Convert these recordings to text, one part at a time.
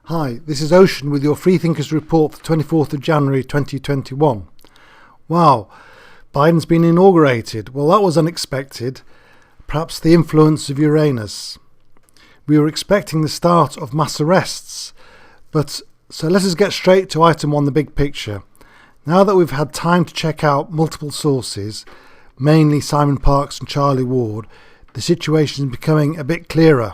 Hi, this is Ocean with your Freethinkers Report for 24th of January 2021. Wow, Biden's been inaugurated. Well, that was unexpected. Perhaps the influence of Uranus. We were expecting the start of mass arrests. So let us get straight to item 1, the big picture. Now that we've had time to check out multiple sources, mainly Simon Parkes and Charlie Ward, the situation is becoming a bit clearer.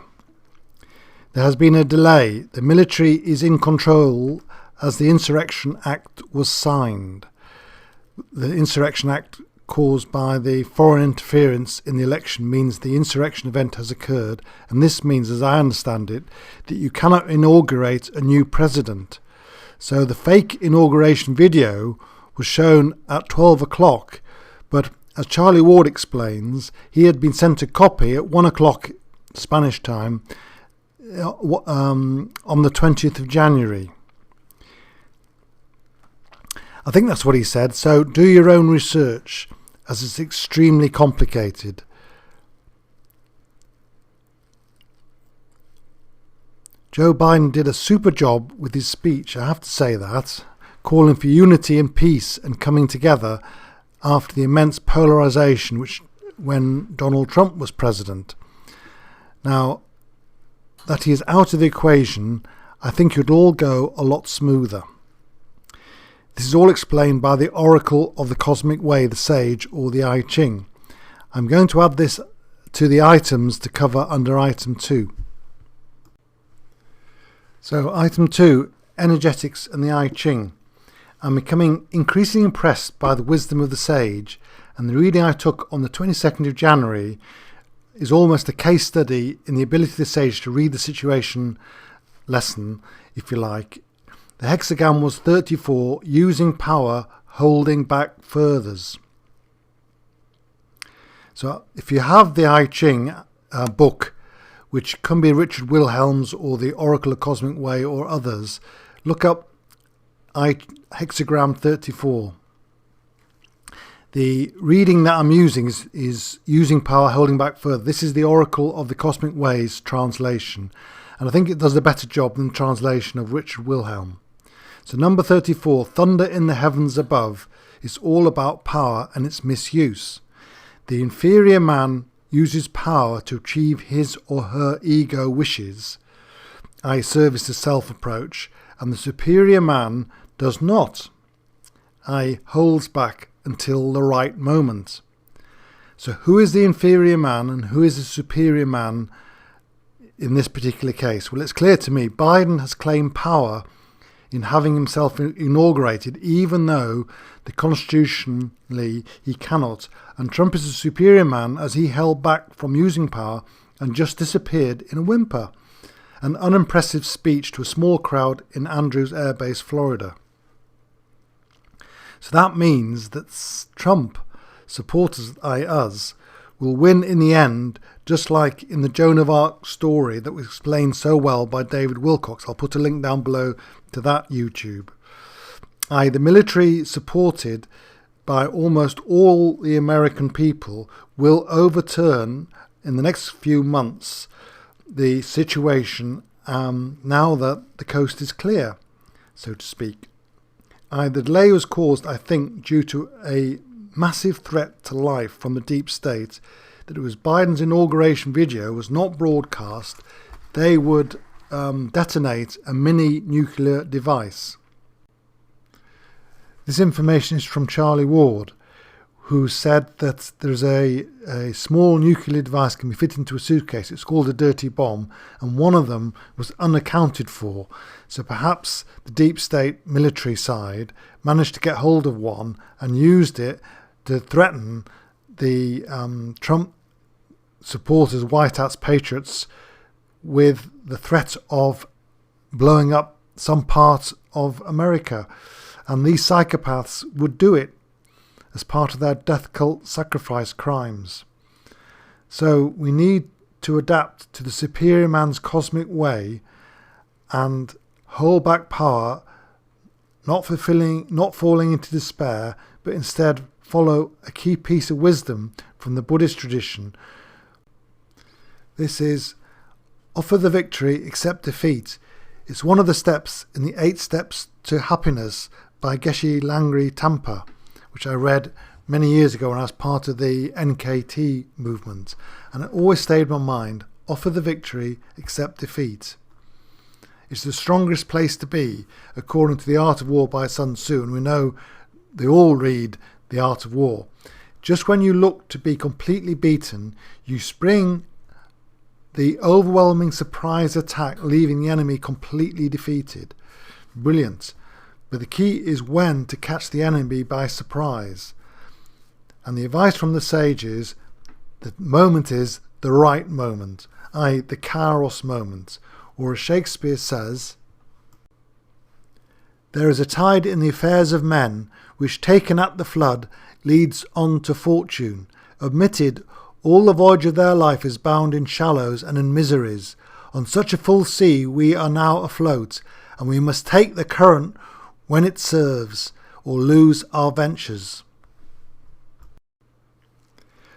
There has been a delay. The military is in control as the Insurrection Act was signed. The Insurrection Act caused by the foreign interference in the election means the insurrection event has occurred, and this means, as I understand it, that you cannot inaugurate a new president. So the fake inauguration video was shown at 12 o'clock, but as Charlie Ward explains, he had been sent a copy at 1 o'clock Spanish time on the 20th of January. I think that's what he said, so do your own research, as it's extremely complicated. Joe Biden did a super job with his speech, I have to say that, calling for unity and peace and coming together after the immense polarization when Donald Trump was president. Now, that he is out of the equation, I think it would all go a lot smoother. This is all explained by the Oracle of the Cosmic Way, the Sage, or the I Ching. I'm going to add this to the items to cover under item 2. So item 2, energetics and the I Ching. I'm becoming increasingly impressed by the wisdom of the Sage, and the reading I took on the 22nd of January is almost a case study in the ability of the Sage to read the situation lesson, if you like. The hexagram was 34, using power, holding back furthers. So if you have the I Ching book, which can be Richard Wilhelm's or the Oracle of Cosmic Way or others, look up hexagram 34. The reading that I'm using is using power, holding back further. This is the Oracle of the Cosmic Ways translation, and I think it does a better job than the translation of Richard Wilhelm. So number 34, thunder in the heavens above, is all about power and its misuse. The inferior man uses power to achieve his or her ego wishes, i.e. service to self approach, and the superior man does not, i.e. holds back until the right moment. So who is the inferior man and who is the superior man in this particular case? Well, it's clear to me Biden has claimed power in having himself inaugurated, even though constitutionally he cannot, and Trump is a superior man as he held back from using power and just disappeared in a whimper. An unimpressive speech to a small crowd in Andrews Air Base, Florida. So that means that Trump supporters, i.e. us, will win in the end, just like in the Joan of Arc story that was explained so well by David Wilcock. I'll put a link down below to that YouTube. The military, supported by almost all the American people, will overturn in the next few months the situation now that the coast is clear, so to speak. The delay was caused, I think, due to a massive threat to life from the deep state, that it was Biden's inauguration video was not broadcast. They would detonate a mini nuclear device. This information is from Charlie Ward, who said that there's a small nuclear device can be fitted into a suitcase. It's called a dirty bomb, and one of them was unaccounted for. So perhaps the deep state military side managed to get hold of one and used it to threaten the Trump supporters, White Hats, patriots, with the threat of blowing up some part of America. And these psychopaths would do it as part of their death cult sacrifice crimes. So we need to adapt to the superior man's cosmic way and hold back power, not falling into despair, but instead follow a key piece of wisdom from the Buddhist tradition. This is, offer the victory, accept defeat. It's one of the steps in the 8 Steps to Happiness by Geshe Langri Tampa, which I read many years ago when I was part of the NKT movement, and it always stayed in my mind: offer the victory, accept defeat. It's the strongest place to be, according to The Art of War by Sun Tzu, and we know they all read The Art of War. Just when you look to be completely beaten, you spring the overwhelming surprise attack, leaving the enemy completely defeated. Brilliant. But the key is when to catch the enemy by surprise. And the advice from the sages, the moment is the right moment, i.e. the karos moment. Or as Shakespeare says, there is a tide in the affairs of men, which taken at the flood leads on to fortune. Omitted, all the voyage of their life is bound in shallows and in miseries. On such a full sea we are now afloat, and we must take the current when it serves, or lose our ventures.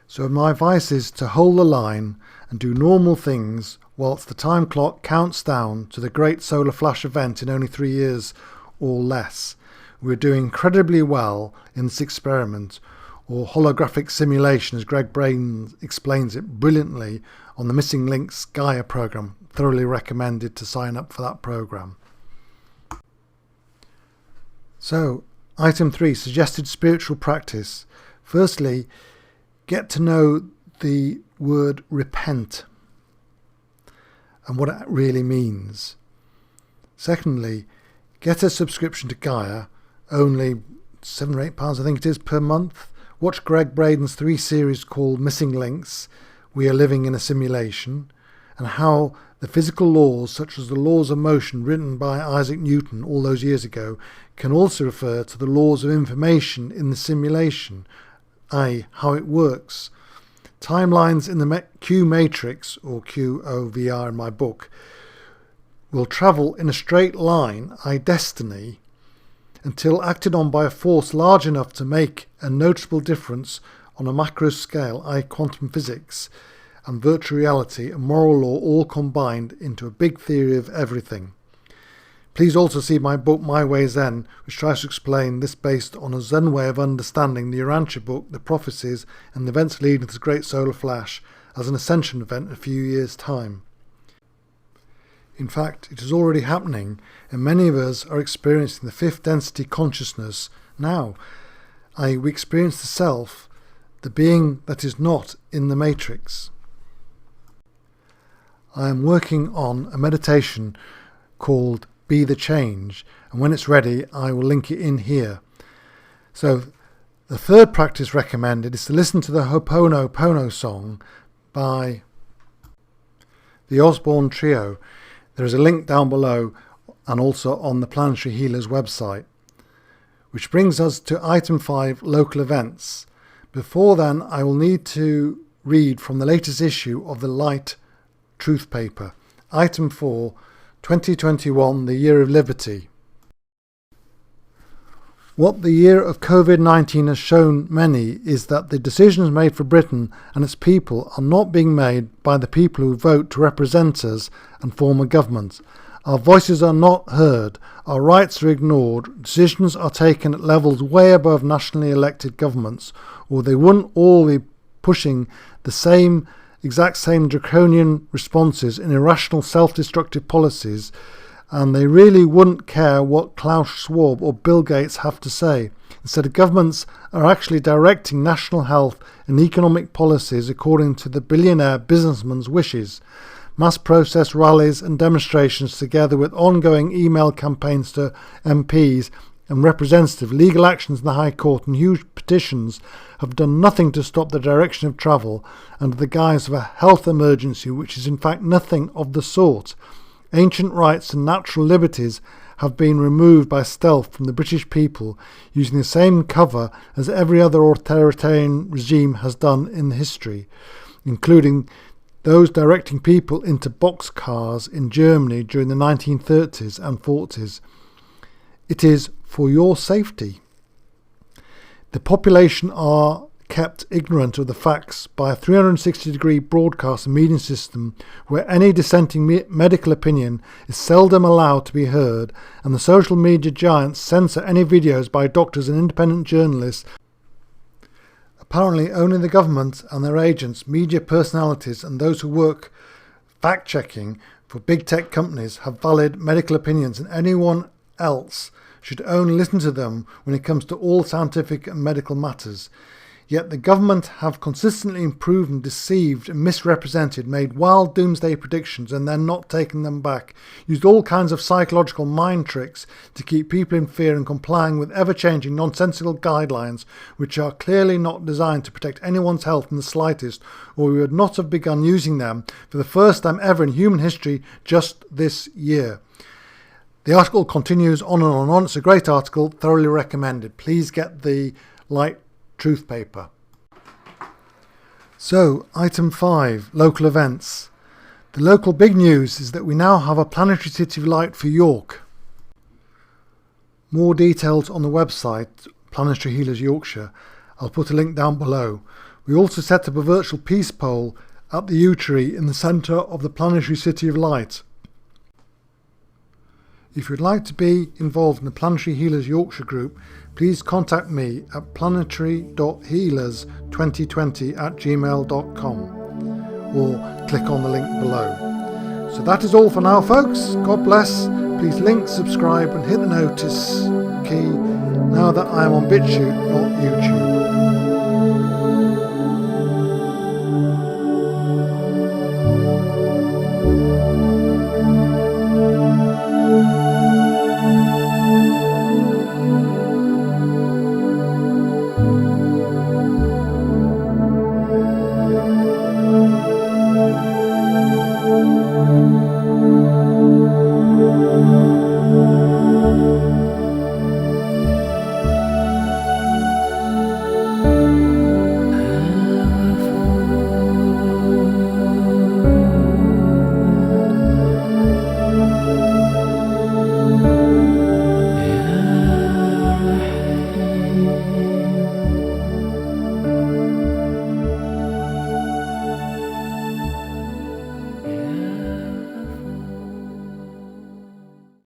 So my advice is to hold the line and do normal things whilst the time clock counts down to the great solar flash event in only 3 years or less. We're doing incredibly well in this experiment, or holographic simulation, as Greg Braden explains it brilliantly on the Missing Links Gaia program. Thoroughly recommended to sign up for that program. So, item 3, suggested spiritual practice. Firstly, get to know the word repent and what it really means. Secondly, get a subscription to Gaia, only £7 or £8 I think it is per month. Watch Greg Braden's 3 series called Missing Links, We Are Living in a Simulation, and how the physical laws, such as the laws of motion written by Isaac Newton all those years ago, can also refer to the laws of information in the simulation, i.e. how it works. Timelines in the Q matrix, or QOVR in my book, will travel in a straight line, i.e. destiny, until acted on by a force large enough to make a noticeable difference on a macro scale, i.e. quantum physics, and virtual reality and moral law all combined into a big theory of everything. Please also see my book My Way Zen, which tries to explain this based on a Zen way of understanding the Urantia book, the prophecies and the events leading to the Great Solar Flash as an ascension event in a few years' time. In fact, it is already happening, and many of us are experiencing the 5th density consciousness now, i.e. we experience the self, the being that is not in the matrix. I am working on a meditation called Be the Change, and when it's ready I will link it in here. So the third practice recommended is to listen to the Hopono Pono song by the Osborne Trio. There is a link down below and also on the Planetary Healers website. Which brings us to item 5, local events. Before then, I will need to read from the latest issue of the Light Truthpaper. Item 4, 2021, the Year of Liberty. What the year of COVID-19 has shown many is that the decisions made for Britain and its people are not being made by the people who vote to represent us and form a government. Our voices are not heard, our rights are ignored, decisions are taken at levels way above nationally elected governments, or they wouldn't all be pushing the exact same draconian responses in irrational self-destructive policies, and they really wouldn't care what Klaus Schwab or Bill Gates have to say. Instead, governments are actually directing national health and economic policies according to the billionaire businessman's wishes. Mass protest rallies and demonstrations, together with ongoing email campaigns to MPs and representative legal actions in the High Court and huge petitions, have done nothing to stop the direction of travel under the guise of a health emergency, which is in fact nothing of the sort. Ancient rights and natural liberties have been removed by stealth from the British people, using the same cover as every other authoritarian regime has done in history, including those directing people into boxcars in Germany during the 1930s and 40s. It is for your safety. The population are kept ignorant of the facts by a 360-degree broadcast and media system where any dissenting medical opinion is seldom allowed to be heard, and the social media giants censor any videos by doctors and independent journalists. Apparently only the government and their agents, media personalities and those who work fact-checking for big tech companies have valid medical opinions, and anyone else should only listen to them when it comes to all scientific and medical matters. Yet the government have consistently improved and deceived and misrepresented, made wild doomsday predictions and then not taken them back, used all kinds of psychological mind tricks to keep people in fear and complying with ever-changing nonsensical guidelines which are clearly not designed to protect anyone's health in the slightest, or we would not have begun using them for the first time ever in human history just this year. The article continues on and on and on. It's a great article, thoroughly recommended. Please get the light Truthpaper. So, item 5, local events. The local big news is that we now have a planetary city of light for York. More details on the website, Planetary Healers Yorkshire. I'll put a link down below. We also set up a virtual peace pole at the yew tree in the centre of the planetary city of light. If you'd like to be involved in the Planetary Healers Yorkshire group, please contact me at planetary.healers2020@gmail.com or click on the link below. So that is all for now, folks. God bless. Please link, subscribe and hit the notice key now that I am on BitChute, not YouTube.